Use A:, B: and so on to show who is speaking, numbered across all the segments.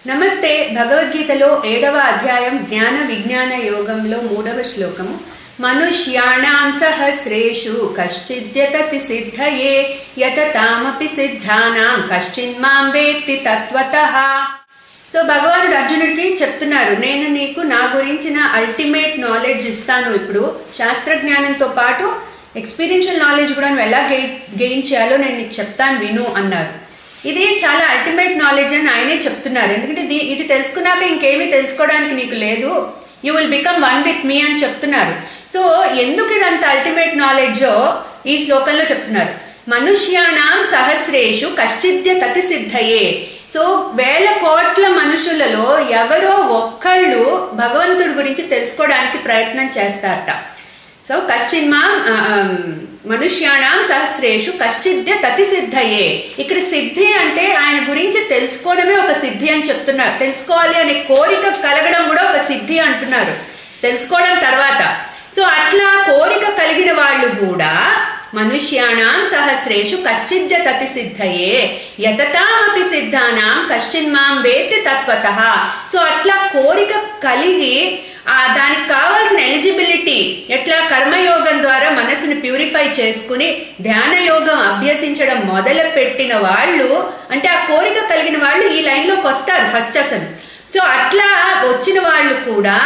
A: నమస్తే. భగవద్గీతలో 7వ అధ్యాయం జ్ఞాన విజ్ఞాన యోగంలో 3వ శ్లోకము. మనుష్యాణాం సహస్రేషు కశ్చిద్యతతి సిద్ధయే యతతామపి సిద్ధానాం కశ్చిన్మాం వేత్తి తత్వతః. సో భగవానుడు అర్జునుడికి చెప్తున్నారు, నేను నీకు నా గురించిన అల్టిమేట్ నాలెడ్జ్ ఇస్తాను. ఇప్పుడు శాస్త్రజ్ఞానంతో పాటు ఎక్స్పీరియన్షియల్ నాలెడ్జ్ కూడా నువ్వు ఎలా గెయిన్ చేయాలో నేను నీకు చెప్తాను, విను అన్నారు. ఇది చాలా అల్టిమేట్ నాలెడ్జ్ అని ఆయనే చెప్తున్నారు. ఎందుకంటే ఇది తెలుసుకున్నాక ఇంకేమీ తెలుసుకోవడానికి నీకు లేదు. You will become one with me అని చెప్తున్నారు. సో ఎందుకు ఇదంత అల్టిమేట్ నాలెడ్జో ఈ శ్లోకంలో చెప్తున్నారు. మనుష్యాణం సహస్రేషు కశ్చిద్యతతి సిద్ధయే. సో 1000 కోట్ల మనుషులలో ఎవరో ఒక్కళ్ళు భగవంతుడి గురించి తెలుసుకోవడానికి ప్రయత్నం చేస్తారట. సో మనుష్యాణం సహస్రేషు కశ్చిద్యతతి సిద్ధయే. ఇక్కడ సిద్ధి అంటే ఆయన గురించి తెలుసుకోవడమే ఒక సిద్ధి అని చెప్తున్నారు. తెలుసుకోవాలి అనే కోరిక కలగడం కూడా ఒక సిద్ధి అంటున్నారు, తెలుసుకోవడం తర్వాత. సో అట్లా కోరిక కలిగిన వాళ్ళు కూడా మనుష్యాణం సహస్రేషు కశ్చిద్యతతి సిద్ధయే యతతామపి సిద్ధానాం కశ్చిన్మాం వేత్తి తత్వతః. సో అట్లా కోరిక కలిగి దానికి కావాల్సిన ఎలిజిబిలిటీ ఎట్లా కర్మయోగం ద్వారా మనసుని ప్యూరిఫై చేసుకుని ధ్యాన యోగం అభ్యసించడం మొదలు పెట్టిన వాళ్ళు, అంటే ఆ కోరిక కలిగిన వాళ్ళు ఈ లైన్లోకి వస్తారు ఫస్ట్ అసలు. సో అట్లా వచ్చిన వాళ్ళు కూడా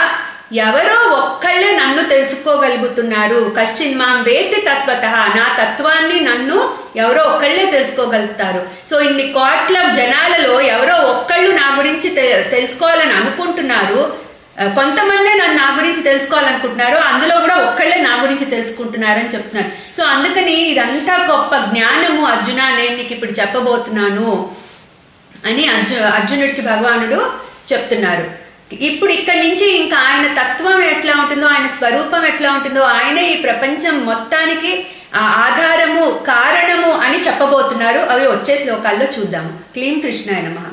A: ఎవరో ఒక్కళ్ళే నన్ను తెలుసుకోగలుగుతున్నారు. కశ్చిన్మాం వేత్తి తత్వతః, నా తత్వాన్ని నన్ను ఎవరో ఒక్కళ్ళే తెలుసుకోగలుగుతారు. సో ఇన్ని కోట్ల జనాలలో ఎవరో ఒక్కళ్ళు నా గురించి తెలుసుకోవాలని అనుకుంటున్నారు. కొంతమందే నా గురించి తెలుసుకోవాలనుకుంటున్నారు, అందులో కూడా ఒక్కళ్ళే నా గురించి తెలుసుకుంటున్నారని చెప్తున్నారు. సో అందుకని ఇదంతా గొప్ప జ్ఞానము అర్జున, నేను నీకు ఇప్పుడు చెప్పబోతున్నాను అని అర్జునుడికి భగవానుడు చెప్తున్నారు. ఇప్పుడు ఇక్కడి నుంచి ఇంకా ఆయన తత్వం ఎట్లా ఉంటుందో, ఆయన స్వరూపం ఎట్లా ఉంటుందో, ఆయనే ఈ ప్రపంచం మొత్తానికి ఆధారము కారణము అని చెప్పబోతున్నారు. అవి వచ్చే శ్లోకాల్లో చూద్దాము. క్లీం కృష్ణాయ నమః.